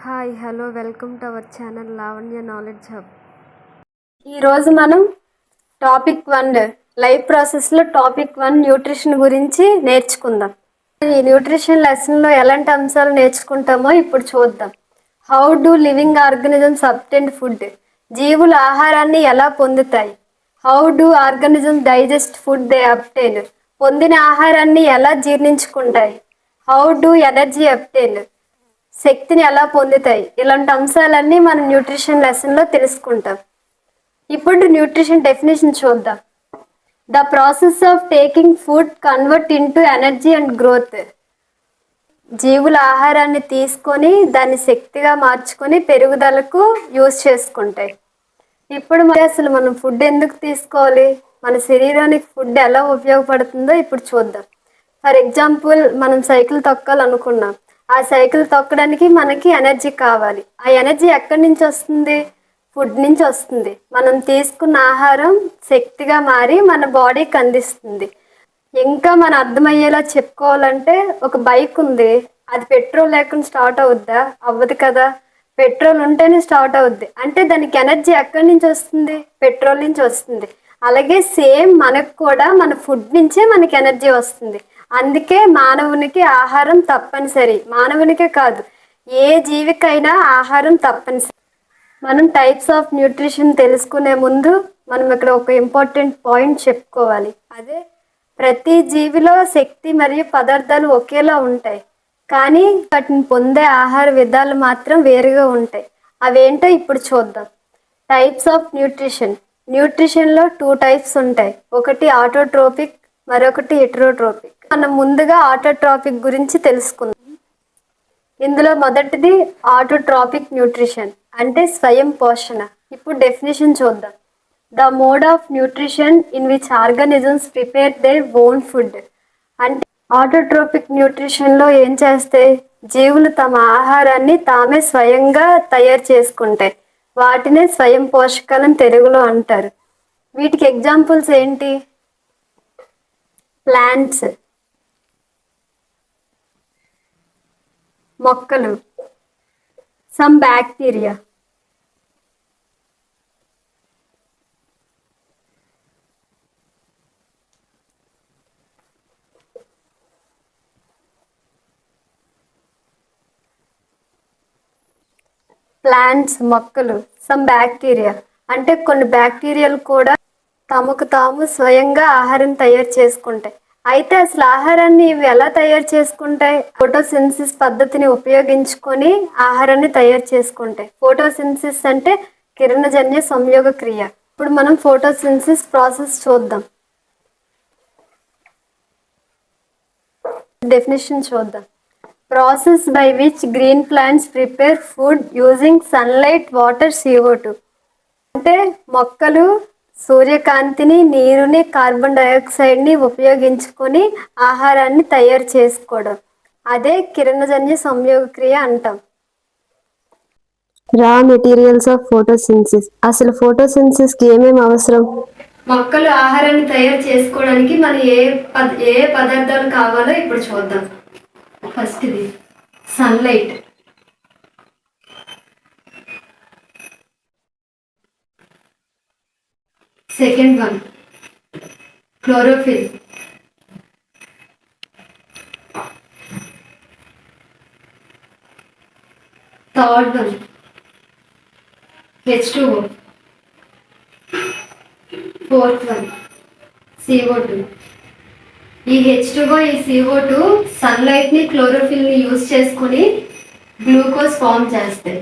Hi hello welcome to our channel Lavanya knowledge hub. ఈరోజు మనం topic 1 life ప్రాసెస్లో topic 1 nutrition గురించి నేర్చుకుందాం. ఈ న్యూట్రిషన్ లెసన్లో ఎలాంటి అంశాలు నేర్చుకుంటామో ఇప్పుడు చూద్దాం. How do living organisms obtain food, జీవులు ఆహారాన్ని ఎలా పొందుతాయి. How do organisms digest food they obtain, పొందిన ఆహారాన్ని ఎలా జీర్ణించుకుంటాయి. హౌ డు ఎనర్జీ అబ్టైన్, శక్తిని ఎలా పొందుతాయి. ఇలాంటి అంశాలన్నీ మనం న్యూట్రిషన్ లెసన్లో తెలుసుకుంటాం. ఇప్పుడు న్యూట్రిషన్ డెఫినేషన్ చూద్దాం. The process of taking food convert into energy and growth. జీవుల ఆహారాన్ని తీసుకొని దాన్ని శక్తిగా మార్చుకొని పెరుగుదలకు యూజ్ చేసుకుంటాయి. ఇప్పుడు అసలు మనం ఫుడ్ ఎందుకు తీసుకోవాలి, మన శరీరానికి ఫుడ్ ఎలా ఉపయోగపడుతుందో ఇప్పుడు చూద్దాం. ఫర్ ఎగ్జాంపుల్, మనం సైకిల్ తొక్కాలనుకున్నాం. ఆ సైకిల్ తొక్కడానికి మనకి ఎనర్జీ కావాలి. ఆ ఎనర్జీ ఎక్కడి నుంచి వస్తుంది? ఫుడ్ నుంచి వస్తుంది. మనం తీసుకున్న ఆహారం శక్తిగా మారి మన బాడీకి అందిస్తుంది. ఇంకా మన అర్థమయ్యేలా చెప్పుకోవాలంటే, ఒక బైక్ ఉంది, అది పెట్రోల్ లేకుండా స్టార్ట్ అవుద్దా? అవ్వదు కదా. పెట్రోల్ ఉంటేనే స్టార్ట్ అవుద్ది. అంటే దానికి ఎనర్జీ ఎక్కడి నుంచి వస్తుంది? పెట్రోల్ నుంచి వస్తుంది. అలాగే సేమ్ మనకు కూడా మన ఫుడ్ నుంచే మనకి ఎనర్జీ వస్తుంది. అందుకే మానవునికి ఆహారం తప్పనిసరి. మానవునికే కాదు, ఏ జీవికైనా ఆహారం తప్పనిసరి. మనం టైప్స్ ఆఫ్ న్యూట్రిషన్ తెలుసుకునే ముందు మనం ఇక్కడ ఒక ఇంపార్టెంట్ పాయింట్ చెప్పుకోవాలి. అదే, ప్రతి జీవిలో శక్తి మరియు పదార్థాలు ఒకేలా ఉంటాయి, కానీ వాటిని పొందే ఆహార విధాలు మాత్రం వేరుగా ఉంటాయి. అవేంటో ఇప్పుడు చూద్దాం. Types of nutrition. న్యూట్రిషన్లో 2 టైప్స్ ఉంటాయి. ఒకటి ఆటోట్రోపిక్, మరొకటి హెటరోట్రోపిక్. మనం ముందుగా ఆటోట్రోపిక్ గురించి తెలుసుకుందాం. ఇందులో మొదటిది ఆటోట్రోపిక్ న్యూట్రిషన్, అంటే స్వయం పోషణ. ఇప్పుడు డెఫినేషన్ చూద్దాం. The mode of nutrition in which organisms prepare their own food. అంటే ఆటోట్రోపిక్ న్యూట్రిషన్లో ఏం చేస్తాయి? జీవులు తమ ఆహారాన్ని తామే స్వయంగా తయారు చేసుకుంటాయి. వాటినే స్వయం పోషకాలని తెలుగులో అంటారు. వీటికి ఎగ్జాంపుల్స్ ఏంటి? ప్లాంట్స్, మొక్కలు, సమ్ బ్యాక్టీరియా. ప్లాంట్స్, మొక్కలు, సమ్ బ్యాక్టీరియా అంటే కొన్ని బ్యాక్టీరియాలు కూడా తమకు తాము స్వయంగా ఆహారం తయారు చేసుకుంటాయి. అయితే అసలు ఆహారాన్ని ఇవి ఎలా తయారు చేసుకుంటాయి? ఫోటోసింథసిస్ పద్ధతిని ఉపయోగించుకొని ఆహారాన్ని తయారు చేసుకుంటాయి. ఫోటోసింథసిస్ అంటే కిరణజన్య సంయోగ క్రియ. ఇప్పుడు మనం ఫోటోసింథసిస్ ప్రాసెస్ చూద్దాం. డెఫినేషన్ చూద్దాం. Process by which green plants prepare food using sunlight, water, CO2. అంటే మొక్కలు సూర్యకాంతిని, నీరుని, కార్బన్ డైఆక్సైడ్ని ఉపయోగించుకొని ఆహారాన్ని తయారు చేసుకోవడం. అదే కిరణజన్య సంయోగ క్రియ అంటాం. రా మెటీరియల్స్ ఆఫ్ ఫోటోసింథసిస్. అసలు ఫోటోసింథసిస్కి ఏమేమి అవసరం? మొక్కలు ఆహారాన్ని తయారు చేసుకోవడానికి మనం ఏ పదార్థాలు కావాలో ఇప్పుడు చూద్దాం. ఫస్ట్ది sunlight, second one chlorophyll, third one H2O, fourth one CO2. ఈ H2O, ఈ CO2 సన్లైట్ని, క్లోరోఫిల్ని యూజ్ చేసుకుని గ్లూకోజ్ ఫామ్ చేస్తాయి.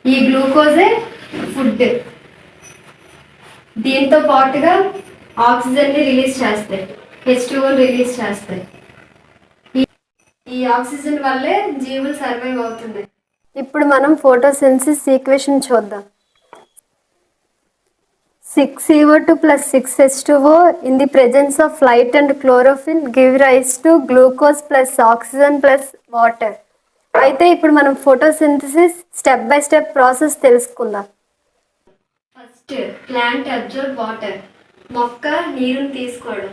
ఈ గ్లూకోజే ఫుడ్. దీంతో పాటుగా ఆక్సిజన్ని రిలీజ్ చేస్తాయి, H2O రిలీజ్ చేస్తాయి. ఈ ఆక్సిజన్ వల్లే జీవులు సర్వైవ్ అవుతున్నాయి. ఇప్పుడు మనం ఫోటోసింథసిస్ ఈక్వేషన్ చూద్దాం. 6CO2 plus 6H2O in the presence of light and chlorophyll give rise to glucose plus oxygen plus water. అయితే ఇప్పుడు మనం photosynthesis step by step process తెలుసుకుందాం. First, plant absorb water. మొక్క నీరుని తీసుకోవడం.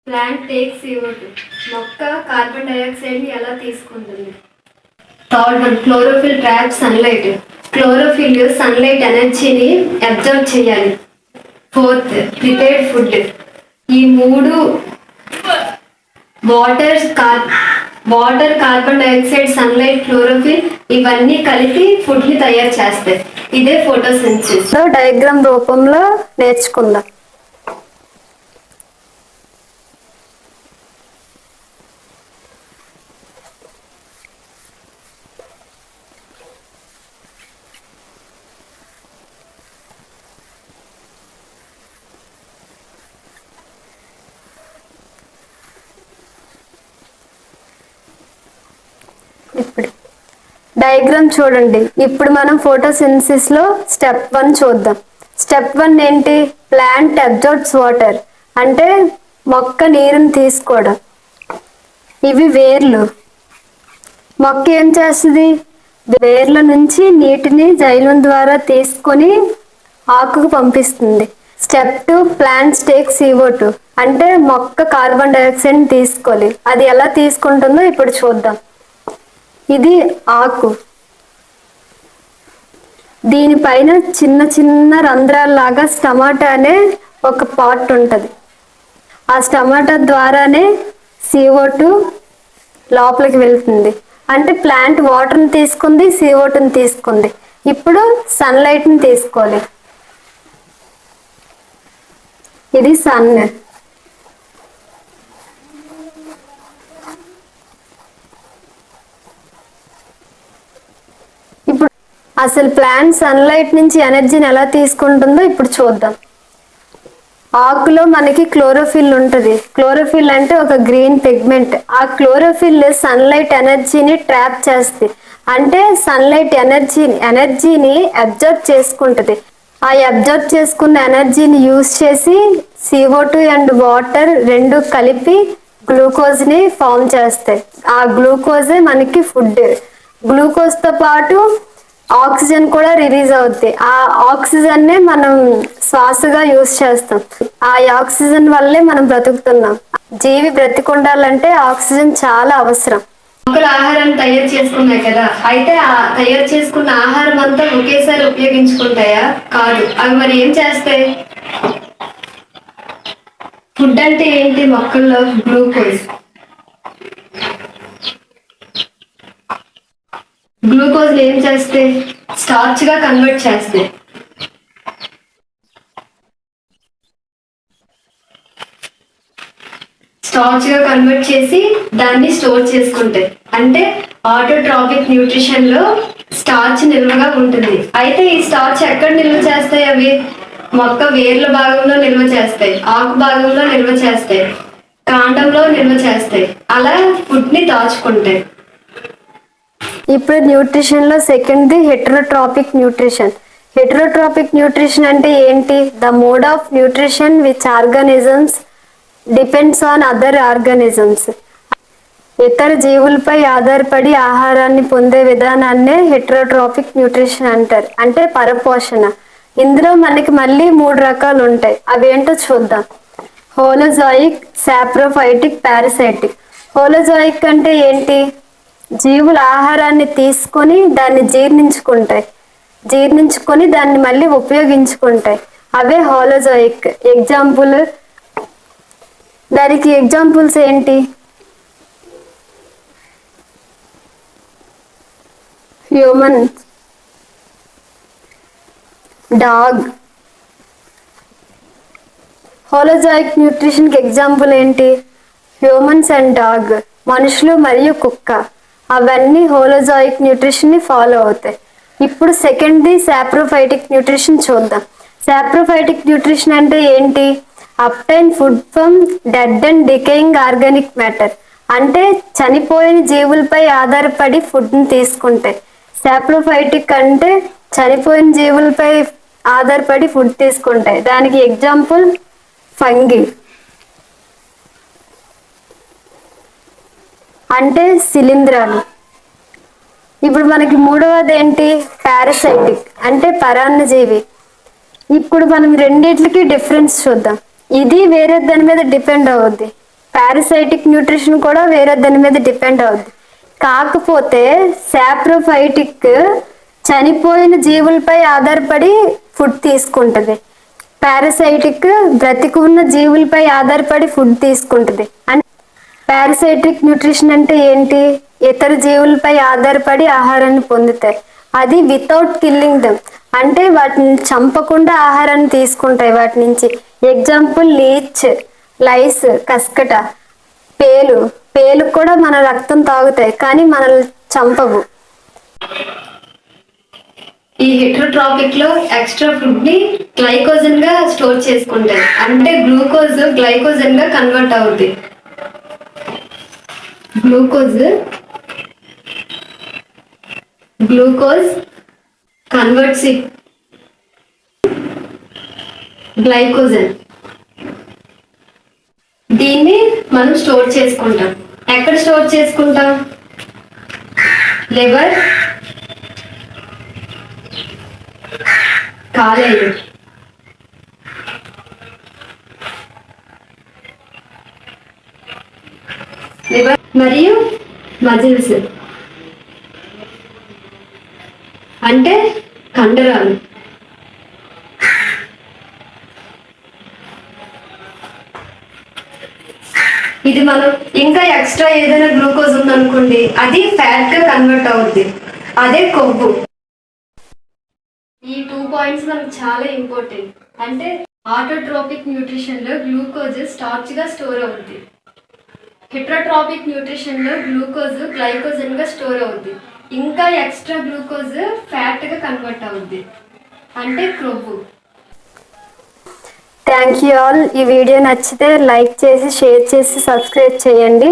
Plant takes CO2. మొక్క carbon dioxide ని ఎలా తీసుకుంటుంది? Third one, chlorophyll trap sunlight. Chlorophyll sunlight ఎనర్జీని అబ్జర్వ్ చేయాలి. Fourth, prepared food. ఈ మూడు water carbon dioxide sunlight chlorophyll ఇవన్నీ కలిపి ఫుడ్ ని తయారు చేస్తాయి. ఇదే ఫోటోసింథసిస్. డయాగ్రామ్ రూపంలో నేర్చుకుందాం. ఇప్పుడు డయాగ్రామ్ చూడండి. ఇప్పుడు మనం ఫోటోసింథసిస్ లో స్టెప్ 1 చూద్దాం. స్టెప్ 1 ఏంటి? ప్లాంట్ అబ్జర్బ్స్ వాటర్, అంటే మొక్క నీరుని తీసుకోవడం. ఇవి వేర్లు. మొక్క ఏం చేస్తుంది? వేర్ల నుంచి నీటిని జైలం ద్వారా తీసుకొని ఆకుకు పంపిస్తుంది. స్టెప్ 2, ప్లాంట్స్ టేక్ CO2, అంటే మొక్క కార్బన్ డైఆక్సైడ్ తీసుకోవాలి. అది ఎలా తీసుకుంటుందో ఇప్పుడు చూద్దాం. ఇది ఆకు. దీనిపైన చిన్న చిన్న రంధ్రాల్లాగా స్టమాటా అనే ఒక పార్ట్ ఉంటుంది. ఆ స్టమాటా ద్వారానే CO2 లోపలికి వెళ్తుంది. అంటే ప్లాంట్ వాటర్ని తీసుకుంది, CO2ని తీసుకుంది. ఇప్పుడు సన్లైట్ని తీసుకోవాలి. ఇది సన్. ఇప్పుడు అసలు ప్లాంట్ సన్లైట్ నుంచి ఎనర్జీని ఎలా తీసుకుంటుందో ఇప్పుడు చూద్దాం. ఆకులో మనకి క్లోరోఫిల్ ఉంటుంది. క్లోరోఫిల్ అంటే ఒక గ్రీన్ పిగ్మెంట్. ఆ క్లోరోఫిల్ సన్లైట్ ఎనర్జీని ట్రాప్ చేస్తుంది. అంటే సన్లైట్ ఎనర్జీని అబ్జర్వ్ చేసుకుంటుంది. ఆ అబ్జర్వ్ చేసుకున్న ఎనర్జీని యూజ్ చేసి CO2 అండ్ వాటర్ రెండు కలిపి గ్లూకోజ్ ని ఫామ్ చేస్తాయి. ఆ గ్లూకోజే మనకి ఫుడ్. గ్లూకోజ్ తో పాటు ఆక్సిజన్ కూడా రిలీజ్ అవుతాయి. ఆ ఆక్సిజన్ నే మనం శ్వాసగా యూజ్ చేస్తాం. ఆ ఆక్సిజన్ వల్లే మనం బ్రతుకుతున్నాం. జీవి బ్రతికుండాలంటే ఆక్సిజన్ చాలా అవసరం. మొక్కలు ఆహారాన్ని తయారు చేసుకున్నాయి కదా, అయితే ఆ తయారు చేసుకున్న ఆహారం అంతా ఒకేసారి ఉపయోగించుకుంటాయా? కాదు. అవి మరి ఏం చేస్తాయి? ఫుడ్ అంటే ఏంటి? మొక్కల్లో గ్లూకోజ్. గ్లూకోజ్ ఏం చేస్తే? స్టార్చ్ గా కన్వర్ట్ చేస్తే. స్టార్చ్ గా కన్వర్ట్ చేసి దాన్ని స్టోర్ చేసుకుంటాయి. అంటే ఆటోట్రాపిక్ న్యూట్రిషన్ లో స్టార్చ్ నిల్వగా ఉంటుంది. అయితే ఈ స్టార్చ్ ఎక్కడ నిల్వ చేస్తాయి? అవి మొక్క వేర్ల భాగంలో నిల్వ చేస్తాయి, ఆకు భాగంలో నిల్వ చేస్తాయి, కాండంలో నిల్వ చేస్తాయి. అలా ఫుడ్ ని దాచుకుంటాయి. ఇప్పుడు న్యూట్రిషన్ లో సెకండ్ది హెటరోట్రాపిక్ న్యూట్రిషన్. హెటరోట్రాపిక్ న్యూట్రిషన్ అంటే ఏంటి? The mode of nutrition which organisms depends on other organisms. ఇతర జీవులపై ఆధారపడి ఆహారాన్ని పొందే విధానాన్నే హెటరోట్రాపిక్ న్యూట్రిషన్ అంటారు. అంటే పరపోషణ. ఇందులో మనకి మళ్ళీ 3 రకాలు ఉంటాయి. అవేంటో చూద్దాం. హోలోజాయిక్, సాప్రోఫైటిక్, పారాసైటిక్. హోలోజాయిక్ అంటే ఏంటి? జీవులు ఆహారాన్ని తీసుకొని దాన్ని జీర్ణించుకొని దాన్ని మళ్ళీ ఉపయోగించుకుంటాయి. అవే హోలోజాయిక్. దానికి ఎగ్జాంపుల్స్ ఏంటి? Human, dog. హోలోజాయిక్ న్యూట్రిషన్కి ఎగ్జాంపుల్ ఏంటి? హ్యూమన్స్ అండ్ డాగ్, మనుషులు మరియు కుక్క. అవన్నీ హోలోజాయిక్ న్యూట్రిషన్ ని ఫాలో అవుతాయి. ఇప్పుడు సెకండ్ది సాప్రోఫైటిక్ న్యూట్రిషన్ చూద్దాం. సాప్రోఫైటిక్ న్యూట్రిషన్ అంటే ఏంటి? Obtain food from dead and decaying organic matter. అంటే చనిపోయిన జీవులపై ఆధారపడి ఫుడ్ ని తీసుకుంటాయి. సాప్రోఫైటిక్ అంటే చనిపోయిన జీవులపై ఆధారపడి ఫుడ్ తీసుకుంటాయి. దానికి ఎగ్జాంపుల్ ఫంగి, అంటే శిలీంధ్రాలు. ఇప్పుడు మనకి మూడవది ఏంటి? పారాసైటిక్, అంటే పరాన్నజీవి. ఇప్పుడు మనం రెండిట్లకి డిఫరెన్స్ చూద్దాం. ఇది వేరే దాని మీద డిపెండ్ అవుద్ది. పారాసైటిక్ న్యూట్రిషన్ కూడా వేరే దాని మీద డిపెండ్ అవుద్ది. కాకపోతే సాప్రోఫైటిక్ చనిపోయిన జీవులపై ఆధారపడి ఫుడ్ తీసుకుంటుంది. పారాసైటిక్ బ్రతికి ఉన్న జీవులపై ఆధారపడి ఫుడ్ తీసుకుంటుంది. అంటే పారాసైటిక్ న్యూట్రిషన్ అంటే ఏంటి? ఇతర జీవులపై ఆధారపడి ఆహారాన్ని పొందుతాయి. అది వితౌట్ కిల్లింగ్ దెమ్, అంటే వాటిని చంపకుండా ఆహారాన్ని తీసుకుంటాయి వాటి నుంచి. ఎగ్జాంపుల్ లీచ్, లైస్, కస్కట, పేలు. పేలు కూడా మన రక్తం తాగుతాయి కానీ మనల్ని చంపవు. ఈ హెటరోట్రాఫిక్ లో ఎక్స్ట్రా ఫుడ్ ని గ్లైకోజన్ గా స్టోర్ చేసుకుంటాయి. అంటే గ్లూకోజ్ గ్లైకోజన్ గా కన్వర్ట్ అవుతుంది. Glucose converts glycogen. దీన్ని మనం స్టోర్ చేసుకుంటాం. ఎక్కడ స్టోర్ చేసుకుంటాం? లివర్, కాలేయం, లివర్ మరియు మజిల్స్ అంటే కండరాలు. ఇది మనం ఇంకా ఎక్స్ట్రా ఏదైనా గ్లూకోజ్ ఉందనుకోండి, అది ఫ్యాట్ గా కన్వర్ట్ అవుద్ది, అదే కొవ్వు. ఈ 2 పాయింట్స్ మనకు చాలా ఇంపార్టెంట్. అంటే ఆటోట్రోపిక్ న్యూట్రిషన్ లో గ్లూకోజ్ స్టార్చ్ గా స్టోర్ అవుద్ది. హెటరోట్రాపిక్ న్యూట్రిషన్ లో గ్లూకోజ్ గ్లైకోజన్ గా స్టోర్ అవుద్ది. ఇంకా ఎక్స్ట్రా గ్లూకోజ్ ఫ్యాట్ గా కన్వర్ట్ అవుద్ది, అంటే క్రొవ్వు. Thank you all. ఈ వీడియో నచ్చితే లైక్ చేసి, షేర్ చేసి, సబ్స్క్రైబ్ చేయండి.